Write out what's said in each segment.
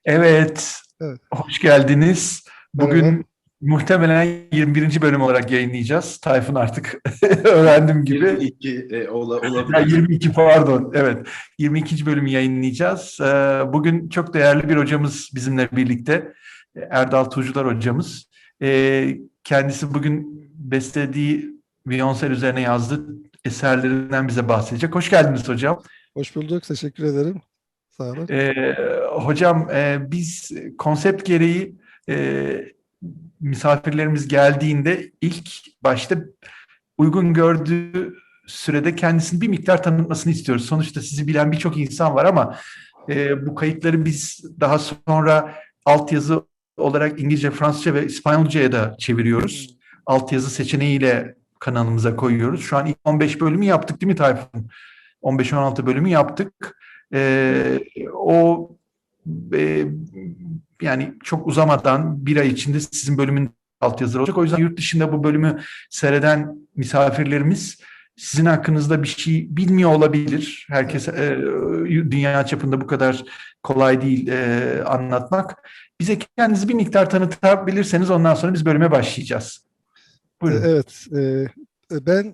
Evet, Evet, hoş geldiniz. merhaba. Bugün muhtemelen 21. bölüm olarak yayınlayacağız. Tayfun artık öğrendim gibi. 22 Ya olabilir. 22 pardon, evet. 22. bölümü yayınlayacağız. Bugün çok değerli bir hocamız bizimle birlikte. Erdal Tuğcular hocamız. Kendisi bugün bestelediği viyonsel üzerine yazdığı eserlerinden bize bahsedecek. Hoş geldiniz hocam. Hoş bulduk. Teşekkür ederim. Sağ olun. Hocam biz konsept gereği misafirlerimiz geldiğinde ilk başta uygun gördüğü sürede kendisini bir miktar tanıtmasını istiyoruz. Sonuçta sizi bilen birçok insan var ama bu kayıtları biz daha sonra altyazı olarak İngilizce, Fransızca ve İspanyolcaya da çeviriyoruz. Altyazı seçeneğiyle kanalımıza koyuyoruz. Şu an ilk 15 bölümü yaptık değil mi Tayfun? 15-16 bölümü yaptık. O e, yani çok uzamadan bir ay içinde sizin bölümün altyazıları olacak. O yüzden yurt dışında bu bölümü seyreden misafirlerimiz sizin hakkınızda bir şey bilmiyor olabilir. Herkes dünya çapında bu kadar kolay değil anlatmak. Bize kendinizi bir miktar tanıtabilirseniz ondan sonra biz bölüme başlayacağız. Buyurun. Evet, ben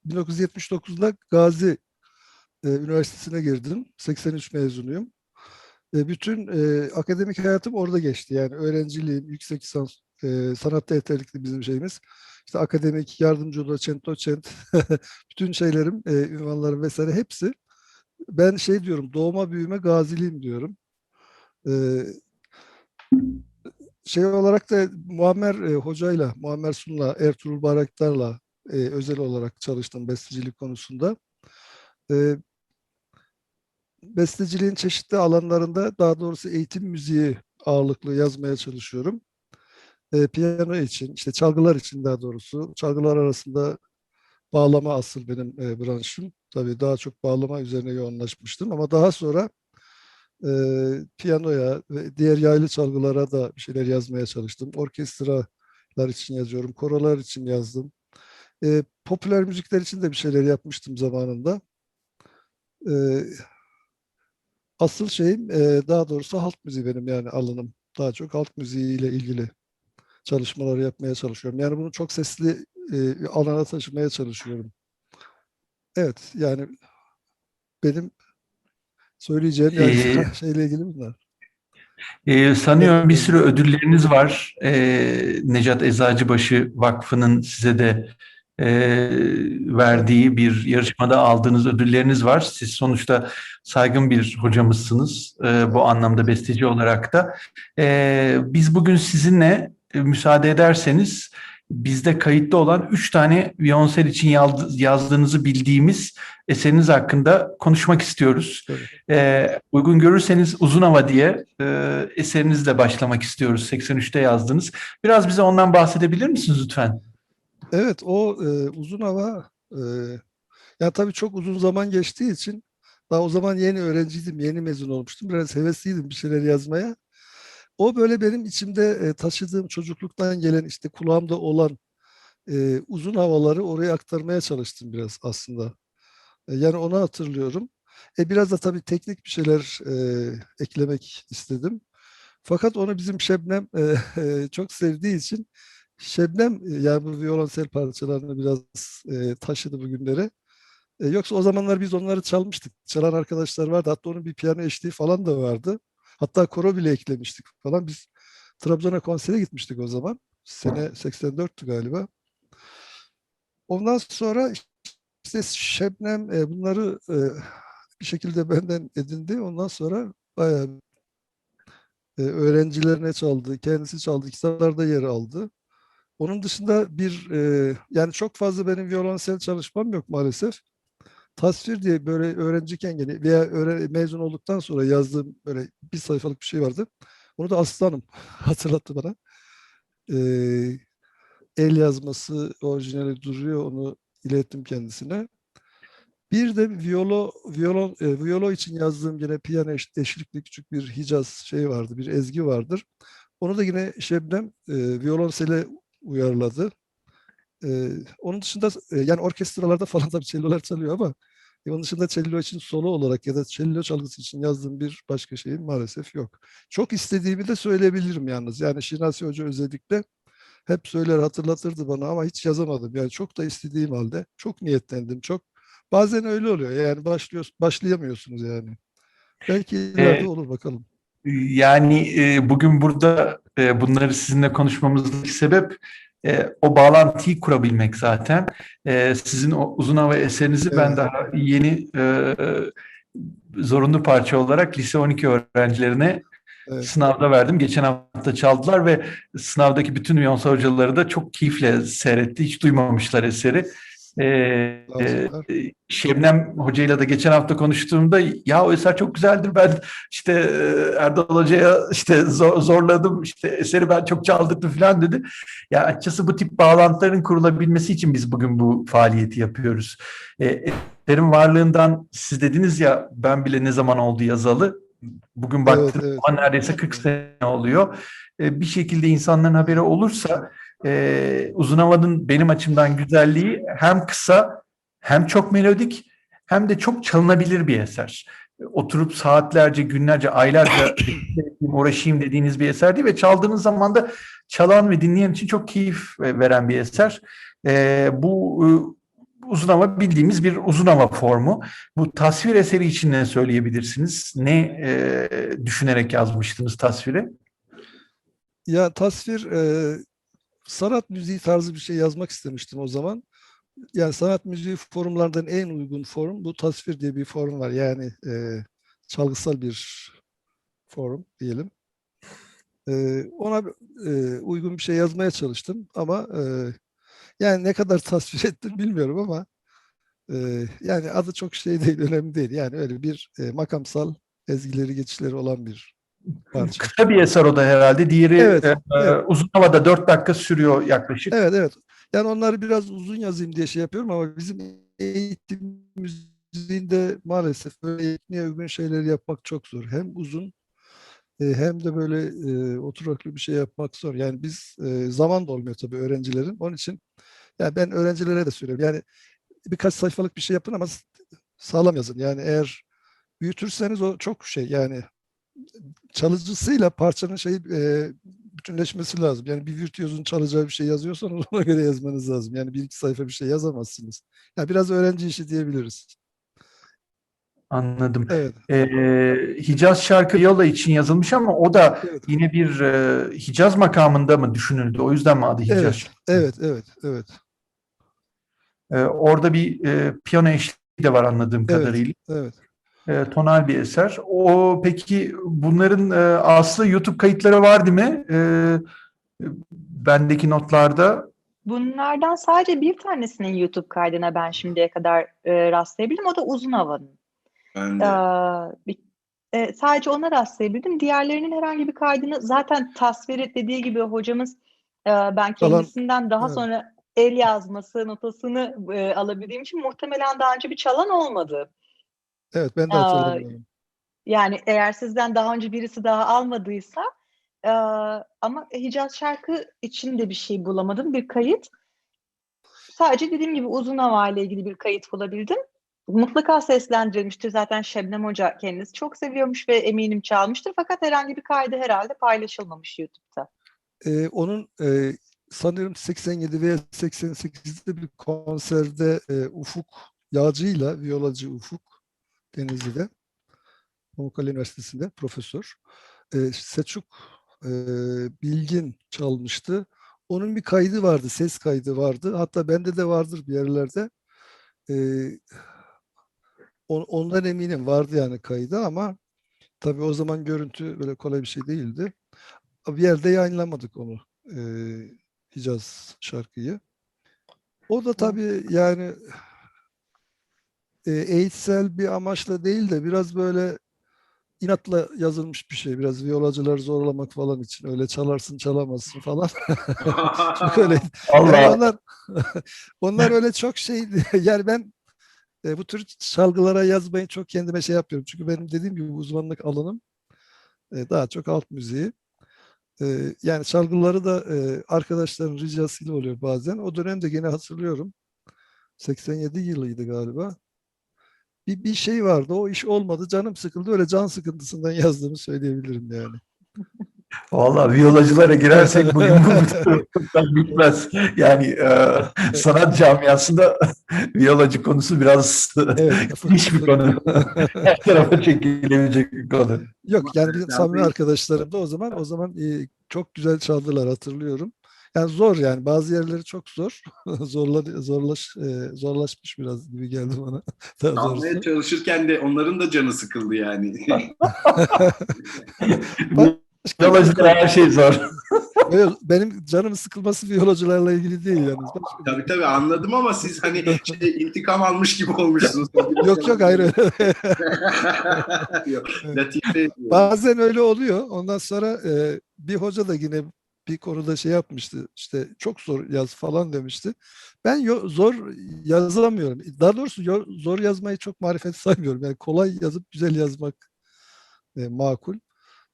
1979'da Gazi Üniversitesi'ne girdim. 83 mezunuyum. Bütün akademik hayatım orada geçti. Yani öğrenciliğim, yüksek lisans, sanatta yeterlikli bizim şeyimiz. İşte akademik, yardımcı doçent, doçent, bütün şeylerim, ünvanlarım vesaire hepsi. Ben şey diyorum, doğma büyüme Gaziliyim diyorum. E, Şey olarak da Muammer Hoca'yla, Muammer Sun'la, Ertuğrul Bayraktar'la özel olarak çalıştım bestecilik konusunda. E, Besteciliğin çeşitli alanlarında, daha doğrusu eğitim müziği ağırlıklı yazmaya çalışıyorum. Piyano için, işte çalgılar için daha doğrusu, çalgılar arasında bağlama asıl benim branşım. Tabii daha çok bağlama üzerine yoğunlaşmıştım ama daha sonra piyanoya ve diğer yaylı çalgılara da bir şeyler yazmaya çalıştım. Orkestralar için yazıyorum, korolar için yazdım. Popüler müzikler için de bir şeyler yapmıştım zamanında. E, Asıl şeyim daha doğrusu halk müziği benim yani alanım. Daha çok halk müziği ile ilgili çalışmalar yapmaya çalışıyorum. Yani bunu çok sesli alana taşımaya çalışıyorum. Evet, yani benim söyleyeceğim yani E, şeyle ilgili bunlar. Sanıyorum bir Benimle sürü ilgili. ödülleriniz var. Necat Eczacıbaşı Vakfı'nın size de e, Evet. verdiği bir yarışmada aldığınız ödülleriniz var. Siz sonuçta saygın bir hocamızsınız bu Evet. anlamda besteci olarak da. Biz bugün sizinle müsaade ederseniz bizde kayıtlı olan 3 tane viyonsel için yazdığınızı bildiğimiz eseriniz hakkında konuşmak istiyoruz. Tabii. Uygun görürseniz Uzun Hava diye eserinizle başlamak istiyoruz. 83'te yazdınız. Biraz bize ondan bahsedebilir misiniz lütfen? Evet, o uzun hava ya tabii çok uzun zaman geçtiği için daha o zaman yeni öğrenciydim, yeni mezun olmuştum. Biraz hevesliydim bir şeyler yazmaya. O böyle benim içimde taşıdığım çocukluktan gelen işte kulağımda olan uzun havaları oraya aktarmaya çalıştım biraz aslında. Yani onu hatırlıyorum. Biraz da tabii teknik bir şeyler eklemek istedim. Fakat onu bizim Şebnem çok sevdiği için Şebnem yani bu violonsel parçalarını biraz taşıdı bugünlere. Yoksa o zamanlar biz onları çalmıştık. Çalan arkadaşlar vardı. Hatta onun bir piyano eşliği falan da vardı. Hatta koro bile eklemiştik falan. Biz Trabzon'a konsere gitmiştik o zaman. Sene 84'tü galiba. Ondan sonra işte Şebnem bunları bir şekilde benden edindi. Ondan sonra bayağı öğrencilerine çaldı, kendisi çaldı, kitaplarda yer aldı. Onun dışında yani çok fazla benim violonsel çalışmam yok maalesef. Tasvir diye böyle öğrenciyken gene veya mezun olduktan sonra yazdığım böyle bir sayfalık bir şey vardı. Onu da aslanım hatırlattı bana. Ee, El yazması orijinali duruyor, onu ilettim kendisine. Bir de viyolo için yazdığım yine piyano eşlikli küçük bir Hicaz şey vardı, bir ezgi vardır. Onu da yine Şebnem violonsele uyarladı. Onun dışında yani orkestralarda falan da cellolar çalıyor ama Onun dışında cello için solo olarak ya da cello çalgısı için yazdığım bir başka şeyim maalesef yok. Çok istediğimi de söyleyebilirim yalnız. Yani Şinasi Hoca özellikle hep söyler, hatırlatırdı bana ama hiç yazamadım. Yani çok da istediğim halde çok niyetlendim. Çok bazen öyle oluyor. Yani başlayamıyorsunuz yani. Belki ileride E, olur bakalım. Yani bugün burada bunları sizinle konuşmamızdaki sebep o bağlantıyı kurabilmek zaten. Sizin o uzun hava eserinizi ben Evet, daha yeni zorunlu parça olarak lise 12 öğrencilerine evet. sınavda verdim. Geçen hafta çaldılar ve sınavdaki bütün Beyoncé hocaları da çok keyifle seyretti. Hiç duymamışlar eseri. Süper. Şebnem hocayla da geçen hafta konuştuğumda ya o eser çok güzeldir, ben işte Erdal Hoca'ya işte zorladım, işte eseri ben çok çaldırdım falan dedi. Ya açıkçası bu tip bağlantıların kurulabilmesi için biz bugün bu faaliyeti yapıyoruz. Eserin varlığından siz dediniz ya, ben bile ne zaman oldu yazalı. Bugün Evet, baktığınız evet. zaman neredeyse 40 sene oluyor. Bir şekilde insanların haberi olursa Uzun Hava'nın benim açımdan güzelliği hem kısa, hem çok melodik, hem de çok çalınabilir bir eser. Oturup saatlerce, günlerce, aylarca uğraşayım dediğiniz bir eser değil ve çaldığınız zaman da çalan ve dinleyen için çok keyif veren bir eser. Bu uzun hava bildiğimiz bir uzun hava formu. Bu tasvir eseri için ne söyleyebilirsiniz? Ne düşünerek yazmıştınız tasviri? Ya tasvir sanat müziği tarzı bir şey yazmak istemiştim o zaman. Yani sanat müziği forumlardan en uygun forum bu tasvir diye bir forum var. Yani çalgısal bir forum diyelim. Ona uygun bir şey yazmaya çalıştım ama yani ne kadar tasvir ettim bilmiyorum ama yani adı çok şey değil, önemli değil. Yani öyle bir makamsal ezgileri, geçişleri olan bir parça. Kısa bir eser o da herhalde. Diğeri Evet, evet, uzun havada 4 dakika sürüyor yaklaşık. evet, evet. Yani onları biraz uzun yazayım diye şey yapıyorum ama bizim eğitim müziğinde maalesef böyle eğitmeye uygun şeyleri yapmak çok zor. Hem uzun hem de böyle oturaklı bir şey yapmak zor. Yani biz zaman da olmuyor tabii öğrencilerin. Onun için yani ben öğrencilere de söylüyorum. Yani birkaç sayfalık bir şey yapın ama sağlam yazın. Yani eğer büyütürseniz o çok şey yani çalıcısıyla parçanın bütünleşmesi lazım. Yani bir virtüözün çalacağı bir şey yazıyorsanız ona göre yazmanız lazım. Yani bir iki sayfa bir şey yazamazsınız. Yani biraz öğrenci işi diyebiliriz. Anladım. Evet, Hicaz şarkı Yola için yazılmış ama o da evet, yine bir Hicaz makamında mı düşünüldü? O yüzden mi adı Hicaz evet, şarkı? evet, evet, evet, Orada bir piyano eşliği de var anladığım evet, kadarıyla. evet. Tonal bir eser. O peki bunların aslı YouTube kayıtları var değil mi? Bendeki notlarda. Bunlardan sadece bir tanesinin YouTube kaydına ben şimdiye kadar rastlayabildim. O da Uzun Hava'nın. Ben Ee, de. sadece ona rastlayabildim. Diğerlerinin herhangi bir kaydını zaten tasvir dediği gibi hocamız ben Kalan, kendisinden daha evet, sonra el yazması notasını alabildiğim için muhtemelen daha önce bir çalan olmadı. evet ben de Ee, hatırlamıyorum. yani eğer sizden daha önce birisi daha almadıysa e, ama Hicaz şarkı için de bir şey bulamadım. Bir kayıt. Sadece dediğim gibi Uzun Hava ile ilgili bir kayıt bulabildim. Mutlaka seslendirilmiştir. Zaten Şebnem Hoca kendisi çok seviyormuş ve eminim çalmıştır. Fakat herhangi bir kaydı herhalde paylaşılmamış YouTube'da. Onun sanıyorum 87 veya 88'de bir konserde Ufuk Yağcı'yla, viyolacı Ufuk Denizli'de, Pamukkale Üniversitesi'nde profesör. Selçuk e, Bilgin çalmıştı. Onun bir kaydı vardı, ses kaydı vardı. Hatta bende de vardır bir yerlerde. E, ondan eminim vardı yani kaydı ama tabii o zaman görüntü böyle kolay bir şey değildi. Bir yerde yayınlamadık onu. E, Hicaz şarkıyı. O da tabii yani eğitsel bir amaçla değil de biraz böyle inatla yazılmış bir şey. Biraz viyolacıları zorlamak falan için. Öyle çalarsın çalamazsın falan. Çok öyle. Yani Allah. onlar öyle çok şeydi. Yani ben bu tür çalgılara yazmayı çok kendime şey yapıyorum. Çünkü benim dediğim gibi uzmanlık alanım daha çok alt müziği. Yani çalgıları da arkadaşların ricasıyla oluyor bazen. O dönemde gene hatırlıyorum. 87 yılıydı galiba. bir şey vardı. O iş olmadı. Canım sıkıldı. Öyle can sıkıntısından yazdığımı söyleyebilirim yani. Vallahi viyolacılara girersek bugün bu bitmez. Yani sanat camiasında viyolacı konusu biraz Evet. niş bir konu. Her tarafa çekilebilecek bir konu. Yok yani bizim Erdal samimi Bey, arkadaşlarım da o zaman çok güzel çaldılar, hatırlıyorum. Yani zor, yani bazı yerleri çok zor. Zorlaşmış biraz gibi geldi bana daha çalmaya doğrusu. çalışırken de onların da canı sıkıldı yani. Başka bir Viyolacılara konu. her şey zor. Benim canım sıkılması biyolojilerle ilgili değil yani. Başka bir Tabii tabii anladım ama siz hani intikam almış gibi Ya, olmuşsunuz. yok yok, hayır öyle. Yok, latife ediyorum. Bazen öyle oluyor. Ondan sonra bir hoca da yine bir konuda şey yapmıştı. İşte çok zor yaz falan demişti. Ben zor yazamıyorum. Daha doğrusu zor yazmayı çok marifet saymıyorum. Yani kolay yazıp güzel yazmak makul.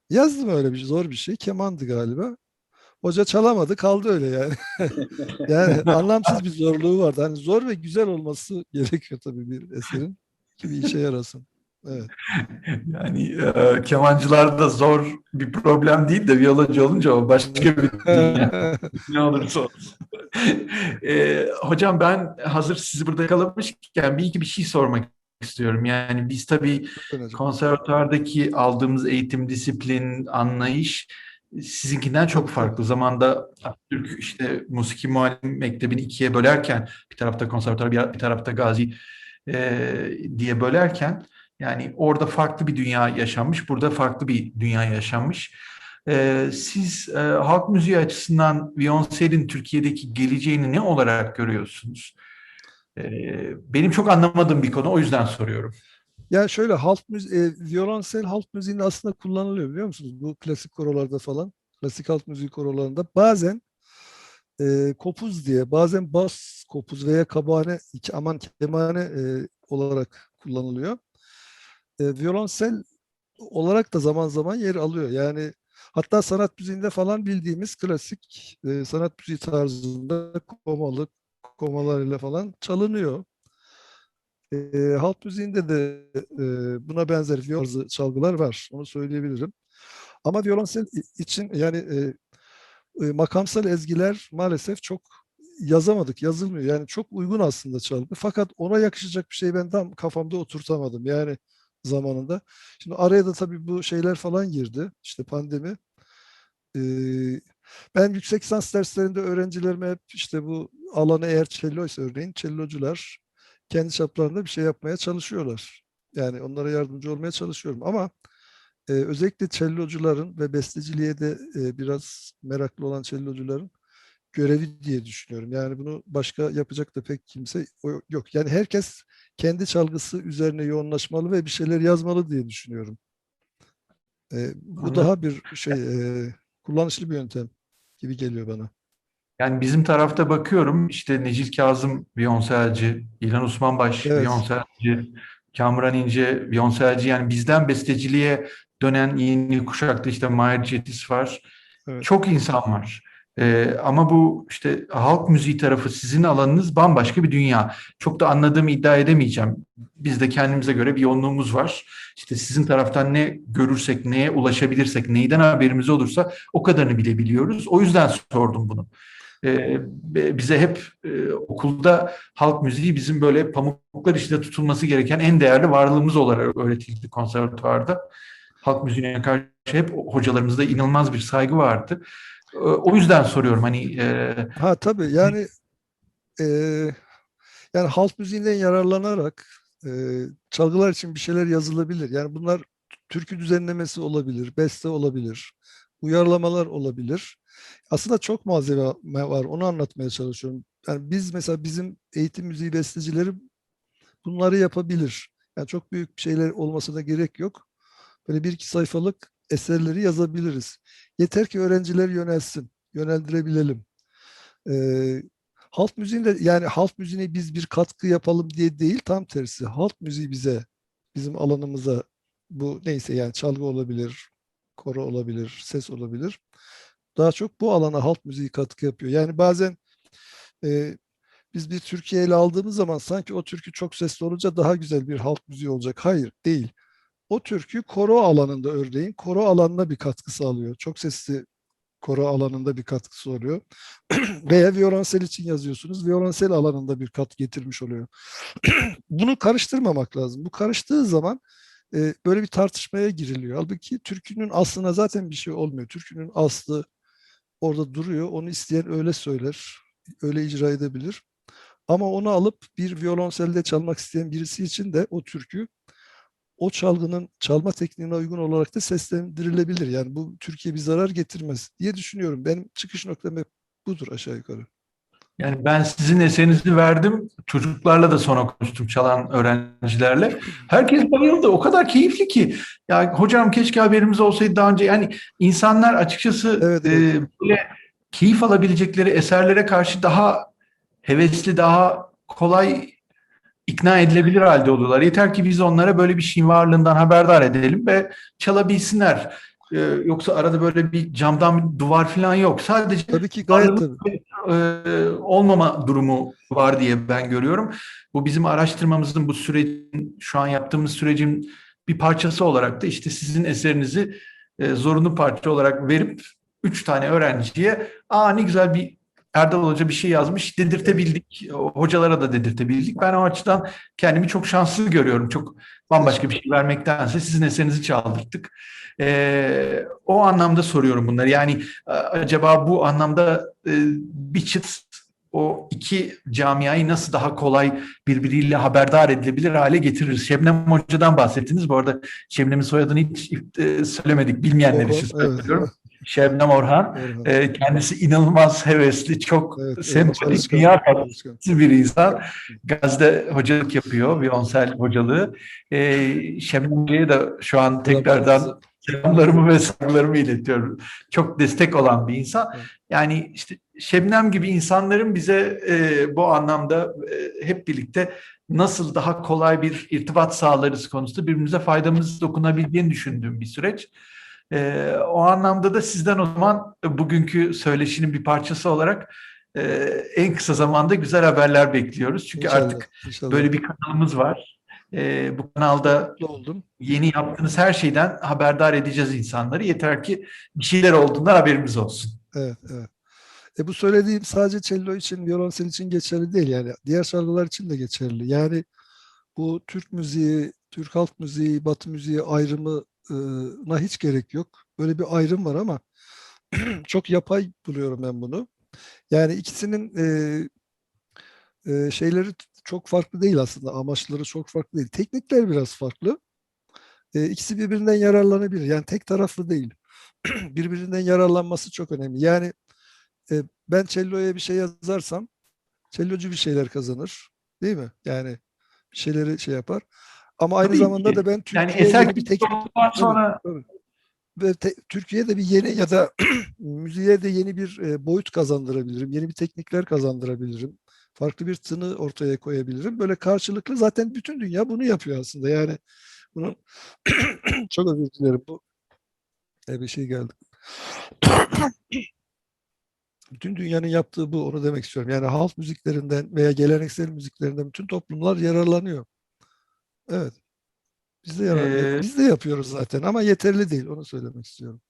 Yazdım öyle bir zor bir şey. Kemandı galiba. Hoca çalamadı, kaldı öyle yani. Yani anlamsız bir zorluğu vardı. Hani zor ve güzel olması gerekiyor tabii bir eserin ki bir işe yarasın. Evet. Yani kemancılar da zor bir problem değil de viyolacı olunca o başka bir dünya. Ne olursa olsun. Hocam ben hazır sizi burada yakalamışken bir iki bir şey sormak istiyorum. Yani biz tabii Buyurun hocam. konservatuvardaki aldığımız eğitim, disiplin, anlayış sizinkinden çok Tabii tabii. farklı. Zamanda Türk işte musiki muallim mektebini ikiye bölerken bir tarafta konservatuvar bir tarafta Gazi diye bölerken yani orada farklı bir dünya yaşanmış, burada farklı bir dünya yaşanmış. Siz halk müziği açısından Beyoncé'nin Türkiye'deki geleceğini ne olarak görüyorsunuz? Benim çok anlamadığım bir konu, o yüzden soruyorum. Yani şöyle violonsel halk müziğinde aslında kullanılıyor, biliyor musunuz? Bu klasik korolarda falan, klasik halk müziği korolarında bazen kopuz diye, bazen bas kopuz veya kemane olarak kullanılıyor. Violonsel olarak da zaman zaman yer alıyor. Yani hatta sanat müziğinde falan bildiğimiz klasik sanat müziği tarzında komalarıyla falan çalınıyor. Halk müziğinde de buna benzer tarzı çalgılar var. Onu söyleyebilirim. Ama violonsel için yani makamsal ezgiler maalesef çok yazamadık, yazılmıyor. Yani çok uygun aslında çalgı. Fakat ona yakışacak bir şey ben tam kafamda oturtamadım. Yani zamanında. Şimdi araya da tabii bu şeyler falan girdi. İşte pandemi. Ee, Ben yüksek lisans derslerinde öğrencilerime hep işte bu alanı eğer celloysa örneğin cellocular kendi çaplarında bir şey yapmaya çalışıyorlar. Yani onlara yardımcı olmaya çalışıyorum ama özellikle cellocuların ve besteciliğe de biraz meraklı olan cellocuların görevi diye düşünüyorum. Yani bunu başka yapacak da pek kimse yok. Yani herkes kendi çalgısı üzerine yoğunlaşmalı ve bir şeyler yazmalı diye düşünüyorum. Bu Anladım. daha bir kullanışlı bir yöntem gibi geliyor bana. Yani bizim tarafta bakıyorum işte Necil Kazım Viyonselci, İlhan Osmanbaş Evet, Viyonselci, Kamran İnce Viyonselci, yani bizden besteciliğe dönen yeni kuşakta işte Mahir Cetis var. evet. Çok insan var. Ama bu işte halk müziği tarafı sizin alanınız bambaşka bir dünya. Çok da anladığımı iddia edemeyeceğim. Biz de kendimize göre bir yoğunluğumuz var. İşte sizin taraftan ne görürsek, neye ulaşabilirsek, neyden haberimiz olursa o kadarını bilebiliyoruz. O yüzden sordum bunu. Bize hep okulda halk müziği bizim böyle pamuklar içinde tutulması gereken en değerli varlığımız olarak öğretildi konservatuvarda. Halk müziğine karşı hep hocalarımızda inanılmaz bir saygı vardı. O yüzden soruyorum hani Ha tabii e, yani halk müziğinden yararlanarak çalgılar için bir şeyler yazılabilir. Yani bunlar türkü düzenlemesi olabilir, beste olabilir, uyarlamalar olabilir. Aslında çok malzeme var. Onu anlatmaya çalışıyorum. Yani biz mesela bizim eğitim müziği bestecileri bunları yapabilir. Yani çok büyük şeyler olmasına gerek yok. Böyle bir iki sayfalık eserleri yazabiliriz. Yeter ki öğrenciler yönelsin, yöneldirebilelim. Halk müziğinde yani halk müziğine biz bir katkı yapalım diye değil, tam tersi. Halk müziği bize, bizim alanımıza, bu neyse yani çalgı olabilir, koro olabilir, ses olabilir. Daha çok bu alana halk müziği katkı yapıyor. Yani bazen e, biz bir Türkiye ele aldığımız zaman sanki o türkü çok sesli olunca daha güzel bir halk müziği olacak. Hayır, değil. O türkü koro alanında örneğin koro alanına bir katkı sağlıyor. Çok sesli koro alanında bir katkısı oluyor. Veya violonsel için yazıyorsunuz. Violonsel alanında bir kat getirmiş oluyor. Bunu karıştırmamak lazım. Bu karıştığı zaman böyle bir tartışmaya giriliyor. Halbuki türkünün aslına zaten bir şey olmuyor. Türkünün aslı orada duruyor. Onu isteyen öyle söyler, öyle icra edebilir. Ama onu alıp bir violonselde çalmak isteyen birisi için de o türkü o çalgının çalma tekniğine uygun olarak da seslendirilebilir. Yani bu Türkiye bir zarar getirmez diye düşünüyorum. Benim çıkış noktam hep budur aşağı yukarı. Yani ben sizin eserinizi verdim. Çocuklarla da sonra konuştum, çalan öğrencilerle. Herkes bayıldı. O kadar keyifli ki. Ya hocam keşke haberimiz olsaydı daha önce. Yani insanlar açıkçası Evet, evet. böyle keyif alabilecekleri eserlere karşı daha hevesli, daha kolay ikna edilebilir halde oluyorlar. Yeter ki biz onlara böyle bir şeyin varlığından haberdar edelim ve çalabilsinler. Yoksa arada böyle bir camdan bir duvar falan yok. Sadece Tabii ki gayet varlığımız tabii. olmama durumu var diye ben görüyorum. Bu bizim araştırmamızın, bu sürecin, şu an yaptığımız sürecin bir parçası olarak da işte sizin eserinizi zorunlu parça olarak verip 3 tane öğrenciye ne güzel bir Erdal Hoca bir şey yazmış dedirtebildik. Hocalara da dedirtebildik. Ben o açıdan kendimi çok şanslı görüyorum. Çok bambaşka bir şey vermektense sizin eserinizi çaldırttık. O anlamda soruyorum bunları. Yani acaba bu anlamda bir çıt o iki camiayı nasıl daha kolay birbiriyle haberdar edilebilir hale getiririz? Şebnem Hoca'dan bahsettiniz. Bu arada Şebnem'in soyadını hiç söylemedik. Bilmeyenler için Orhan, evet. söylüyorum. Şebnem Orhan. Orhan. Kendisi inanılmaz hevesli, çok Evet, evet. sempatik, Çalışkan. dünya Çalışkan. tatlısı bir insan. Gaz'da hocalık yapıyor, violonsel hocalığı. Şebnem Hoca'ya da şu an Selamlarımızı. tekrardan selamlarımı ve saygılarımı iletiyorum. Çok destek olan bir insan. Evet. Yani işte Şebnem gibi insanların bize bu anlamda hep birlikte nasıl daha kolay bir irtibat sağlarız konusunda birbirimize faydamız dokunabildiğini düşündüğüm bir süreç. O anlamda da sizden o zaman bugünkü söyleşinin bir parçası olarak e, en kısa zamanda güzel haberler bekliyoruz. Çünkü İnşallah. artık İnşallah. böyle bir kanalımız var. Bu kanalda Mutlu oldum. yeni yaptığınız her şeyden haberdar edeceğiz insanları. Yeter ki bir şeyler olduğundan haberimiz olsun. Evet, evet. Bu söylediğim sadece cello için, violonsel için geçerli değil. Yani diğer çalgılar için de geçerli. Yani bu Türk müziği, Türk halk müziği, Batı müziği ayrımına hiç gerek yok. Böyle bir ayrım var ama çok yapay buluyorum ben bunu. Yani ikisinin şeyleri çok farklı değil aslında. Amaçları çok farklı değil. Teknikler biraz farklı. İkisi birbirinden yararlanabilir. Yani tek taraflı değil. Birbirinden yararlanması çok önemli. Yani ben cello'ya bir şey yazarsam cellocu bir şeyler kazanır. Değil mi? Yani bir şeyleri şey yapar. Ama aynı Tabii zamanda ki. da ben Yani Türkiye'ye eser yeni bir çıkmış teknik olduktan tabii, sonra tabii. Ve Türkiye'de bir yeni ya da müziğe de yeni bir boyut kazandırabilirim. Yeni bir teknikler kazandırabilirim. Farklı bir tını ortaya koyabilirim. Böyle karşılıklı zaten bütün dünya bunu yapıyor aslında. Yani bunun çok özür dilerim. Bu bir şey geldi. Bütün dünyanın yaptığı bu. Onu demek istiyorum. Yani halk müziklerinden veya geleneksel müziklerinden bütün toplumlar yararlanıyor. Evet. e, Biz de yapıyoruz zaten ama yeterli değil. Onu söylemek istiyorum.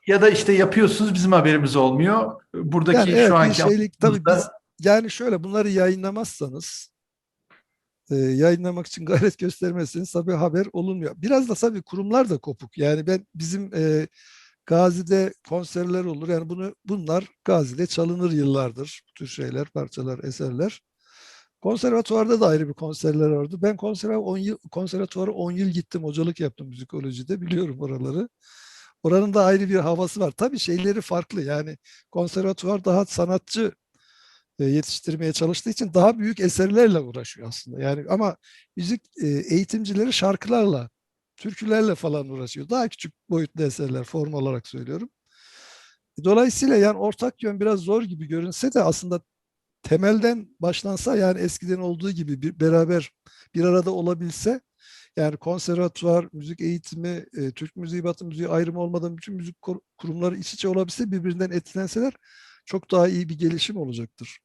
ya da işte yapıyorsunuz bizim haberimiz olmuyor. Yani Buradaki şu evet bir anki şeylik tabii biz amacımızda yani şöyle bunları yayınlamazsanız yayınlamak için gayret göstermezseniz tabii haber olunmuyor. Biraz da tabii kurumlar da kopuk. Yani ben bizim Gazi'de konserler olur. Yani bunlar Gazi'de çalınır yıllardır. Bu tür şeyler, parçalar, eserler. Konservatuvarda da ayrı bir konserler vardı. Ben konservatuvara 10 yıl gittim. Hocalık yaptım müzikolojide. Biliyorum oraları. Oranın da ayrı bir havası var. Tabii şeyleri farklı. Yani konservatuvar daha sanatçı yetiştirmeye çalıştığı için daha büyük eserlerle uğraşıyor aslında. Yani ama müzik eğitimcileri şarkılarla, türkülerle falan uğraşıyor. Daha küçük boyutlu eserler form olarak söylüyorum. Dolayısıyla yani ortak yön biraz zor gibi görünse de aslında temelden başlansa yani eskiden olduğu gibi beraber bir arada olabilse yani konservatuvar, müzik eğitimi, Türk müziği, Batı müziği ayrımı olmadan bütün müzik kurumları iç içe olabilse birbirinden etkilenseler çok daha iyi bir gelişim olacaktır.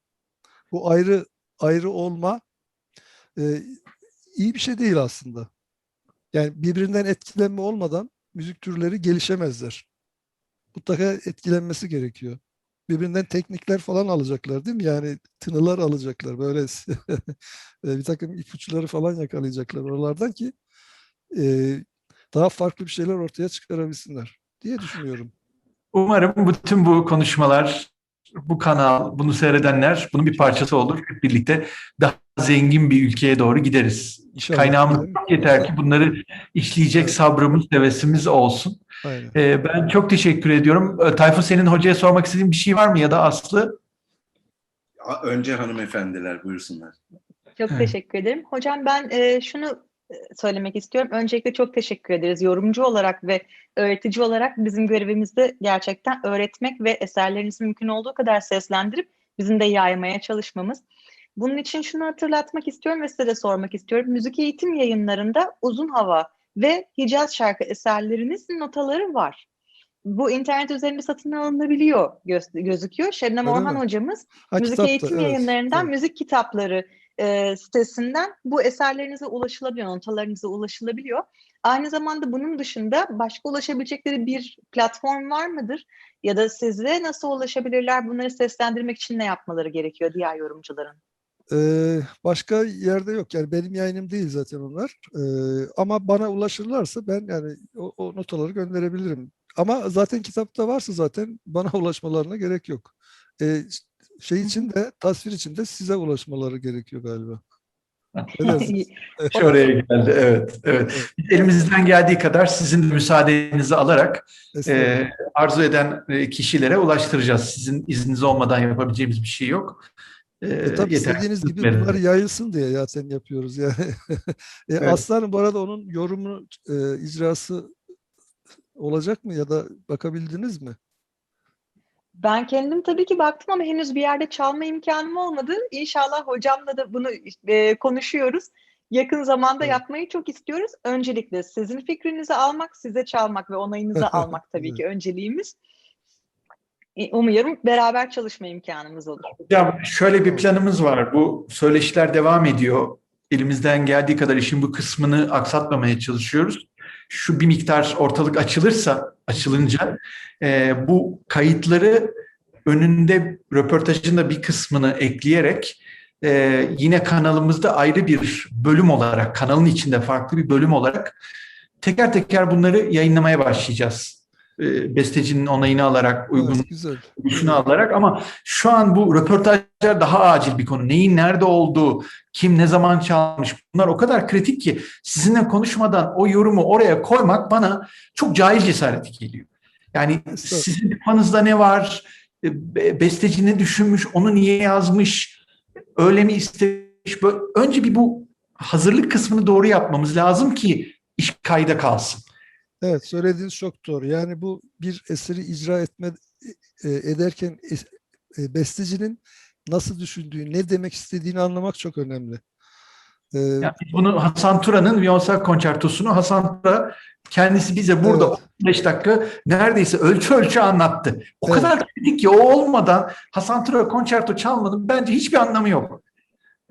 Bu ayrı ayrı olma iyi bir şey değil aslında. Yani birbirinden etkilenme olmadan müzik türleri gelişemezler. Mutlaka etkilenmesi gerekiyor. Birbirinden teknikler falan alacaklar değil mi? Yani tınılar alacaklar. Böyle bir takım ipuçları falan yakalayacaklar oralardan ki e, daha farklı bir şeyler ortaya çıkarabilsinler diye düşünüyorum. Umarım bütün bu konuşmalar, bu kanal, bunu seyredenler bunun bir parçası olur. Hep birlikte daha zengin bir ülkeye doğru gideriz. İnşallah Kaynağımız diyelim. yeter ki bunları işleyecek Evet, sabrımız, hevesimiz olsun. aynen. Ben çok teşekkür ediyorum. Tayfun, senin hocaya sormak istediğin bir şey var mı ya da Aslı? Önce hanımefendiler buyursunlar. Çok Evet. teşekkür ederim. Hocam ben şunu söylemek istiyorum. Öncelikle çok teşekkür ederiz. Yorumcu olarak ve öğretici olarak bizim görevimizde gerçekten öğretmek ve eserlerinizi mümkün olduğu kadar seslendirip bizim de yaymaya çalışmamız. Bunun için şunu hatırlatmak istiyorum ve size de sormak istiyorum. Müzik eğitim yayınlarında Uzun Hava ve Hicaz şarkı eserlerinizin notaları var. Bu internet üzerinde satın alınabiliyor gözüküyor. Şebnem Öyle Orhan mi? hocamız Ha, müzik kitapta, eğitim evet. yayınlarından Evet. müzik kitapları sitesinden bu eserlerinize ulaşılabiliyor, notalarınıza ulaşılabiliyor. Aynı zamanda bunun dışında başka ulaşabilecekleri bir platform var mıdır? Ya da size nasıl ulaşabilirler? Bunları seslendirmek için ne yapmaları gerekiyor diğer yorumcuların? Başka yerde yok. Yani benim yayınım değil zaten onlar. Ama bana ulaşırlarsa ben yani o notaları gönderebilirim. Ama zaten kitapta varsa zaten bana ulaşmalarına gerek yok. Ee, şey için de tasvir için de size ulaşmaları gerekiyor galiba. Ne dersiniz? Oraya geldi. Evet, evet. Evet, Biz elimizden geldiği kadar sizin de müsaadenizi alarak estağfurullah. arzu eden kişilere ulaştıracağız. Sizin izniniz olmadan yapabileceğimiz bir şey yok. Tabii Yeter istediğiniz ki gibi bunlar verin. yayılsın diye zaten yapıyoruz yani. Evet. Aslanım bu arada onun yorumu icrası olacak mı ya da bakabildiniz mi? Ben kendim tabii ki baktım ama henüz bir yerde çalma imkanım olmadı. İnşallah hocamla da bunu konuşuyoruz. Yakın zamanda Evet. yapmayı çok istiyoruz. Öncelikle sizin fikrinizi almak, size çalmak ve onayınızı almak tabii Evet. ki önceliğimiz. Umuyorum beraber çalışma imkanımız olur. Hocam, şöyle bir Tamam. planımız var. Bu söyleşiler devam ediyor. Elimizden geldiği kadar işin bu kısmını aksatmamaya çalışıyoruz. Şu bir miktar ortalık Hı hı. açılınca bu kayıtları önünde röportajın da bir kısmını ekleyerek yine kanalımızda ayrı bir bölüm olarak, kanalın içinde farklı bir bölüm olarak teker teker bunları yayınlamaya başlayacağız. Bestecinin onayını alarak, uygun Evet, güzel. düşünü Evet. alarak, ama şu an bu röportajlar daha acil bir konu. Neyin nerede olduğu, kim ne zaman çalmış, bunlar o kadar kritik ki sizinle konuşmadan o yorumu oraya koymak bana çok cahil cesareti geliyor. Yani Estağfurullah. sizin kafanızda ne var, besteci ne düşünmüş, onu niye yazmış, öyle mi istemiş, böyle, önce bir bu hazırlık kısmını doğru yapmamız lazım ki iş kayda kalsın. Evet, söylediğiniz çok doğru. Yani bu bir eseri icra ederken bestecinin nasıl düşündüğü, ne demek istediğini anlamak çok önemli. E, Yani biz bunu Hasan Tura'nın Violonsel Konçertosunu Hasan Tura kendisi bize burada evet, 15 dakika neredeyse ölçü ölçü anlattı. O evet, kadar kritik ki o olmadan Hasan Tura konçerto çalmanın bence hiçbir anlamı yok.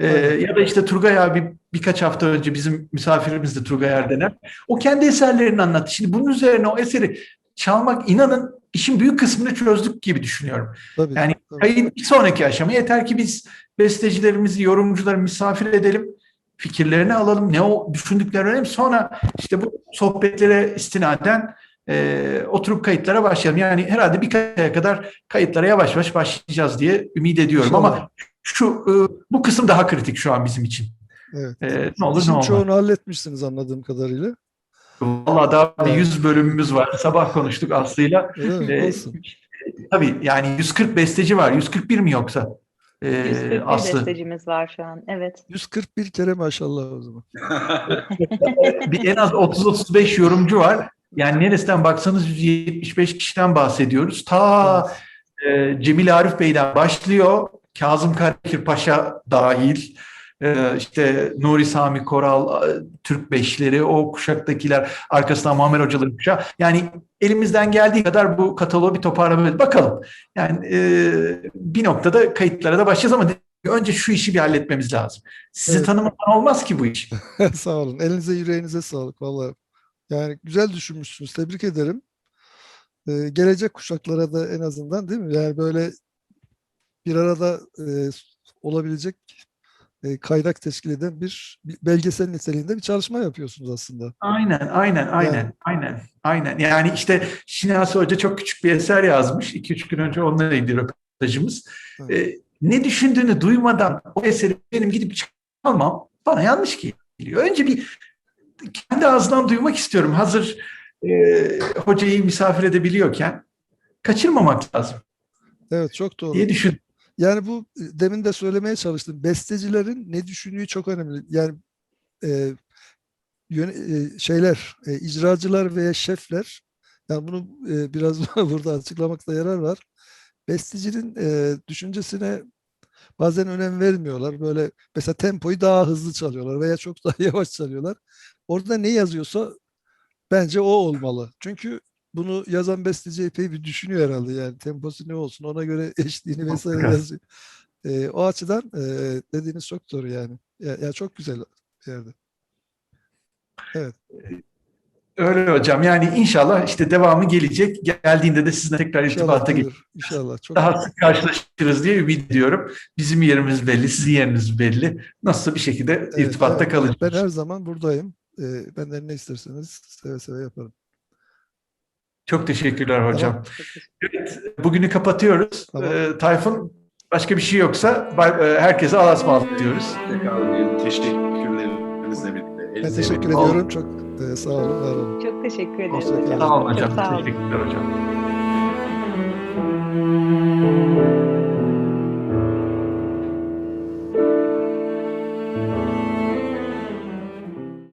aynen. Ya da işte Turgay abi birkaç hafta önce bizim misafirimiz de Turgay Erdener. O kendi eserlerini anlattı. Şimdi bunun üzerine o eseri çalmak, inanın işin büyük kısmını çözdük gibi düşünüyorum. Tabii, Yani tabii. kayın bir sonraki aşama yeter ki biz bestecilerimizi, yorumcuları misafir edelim. Fikirlerini alalım. Ne o düşündükleri önemli. Sonra işte bu sohbetlere istinaden oturup kayıtlara başlayalım. Yani herhalde birkaç aya kadar kayıtlara yavaş yavaş başlayacağız diye ümit ediyorum. İnşallah. Ama bu kısım daha kritik şu an bizim için. Evet. Ne olur ne İşin olmaz. çoğunu halletmişsiniz anladığım kadarıyla. Vallahi daha bir Evet. 100 bölümümüz var. Sabah konuştuk Aslı'yla. Öyle mi? Ee, Olsun. tabii yani 140 besteci var. 141 mi yoksa? 141 Aslı. bestecimiz var şu an. Evet. 141 kere maşallah o zaman. Bir en az 30-35 yorumcu var. Yani neresinden baksanız 175 kişiden bahsediyoruz. Ta Evet. Cemil Arif Bey'den başlıyor. Kazım Karabekir Paşa dahil. İşte Nuri Sami Koral, Türk Beşleri, o kuşaktakiler, arkasından Muammer Hocaların kuşağı. Yani elimizden geldiği kadar bu kataloğu bir toparlamaya bakalım. Yani bir noktada kayıtlara da başlayacağız ama Önce şu işi bir halletmemiz lazım. Sizi Evet. tanımadan olmaz ki bu iş. Sağ olun. Elinize yüreğinize sağlık vallahi. Yani güzel düşünmüşsünüz. Tebrik ederim. Gelecek kuşaklara da en azından, değil mi? Yani böyle bir arada olabilecek kaynak teşkil eden bir belgesel niteliğinde bir çalışma yapıyorsunuz aslında. Aynen. Yani işte Şinasi Hoca çok küçük bir eser yazmış. 2-3 gün önce onunlaydı röportajımız. Evet. Ne düşündüğünü duymadan o eseri benim gidip çalmam bana yanlış geliyor. Önce bir kendi ağzından duymak istiyorum. Hazır hocayı misafir edebiliyorken kaçırmamak lazım Evet, çok doğru. diye düşündüm. Yani bu demin de söylemeye çalıştım. Bestecilerin ne düşündüğü çok önemli. Yani e, icracılar veya şefler, yani bunu biraz burada açıklamakta yarar var. Bestecinin düşüncesine bazen önem vermiyorlar. Böyle mesela tempoyu daha hızlı çalıyorlar veya çok daha yavaş çalıyorlar. Orada ne yazıyorsa bence o olmalı. Çünkü bunu yazan besteci epey bir düşünüyor herhalde, yani temposu ne olsun ona göre eşliğini vesaire Mutlaka. yazıyor. O açıdan dediğiniz çok doğru yani. Ya çok güzel bir yerde. Evet. Öyle hocam. Yani inşallah işte devamı gelecek. Geldiğinde de sizinle tekrar İnşallah irtibata geçip gelir. İnşallah. Çok daha sık karşılaşırız diye ümit ediyorum. Bizim yerimiz belli, sizin yeriniz belli. Nasıl bir şekilde evet, irtibatta evet, evet. Ben kalacağız. her zaman buradayım. Benden ne isterseniz seve seve yaparım. Çok teşekkürler Tamam. hocam. Evet, bugünü kapatıyoruz. Tamam. Tayfun, başka bir şey yoksa herkese Allah'a ısmarladık diyoruz. Tekrar teşekkürlerinizle birlikte. Ben Elinize teşekkür emanet. ediyorum. Çok sağ olun, var olun. Çok teşekkür ederiz Hoşça kalın. hocam. Sağ olun Çok hocam. sağ olun. Teşekkürler hocam.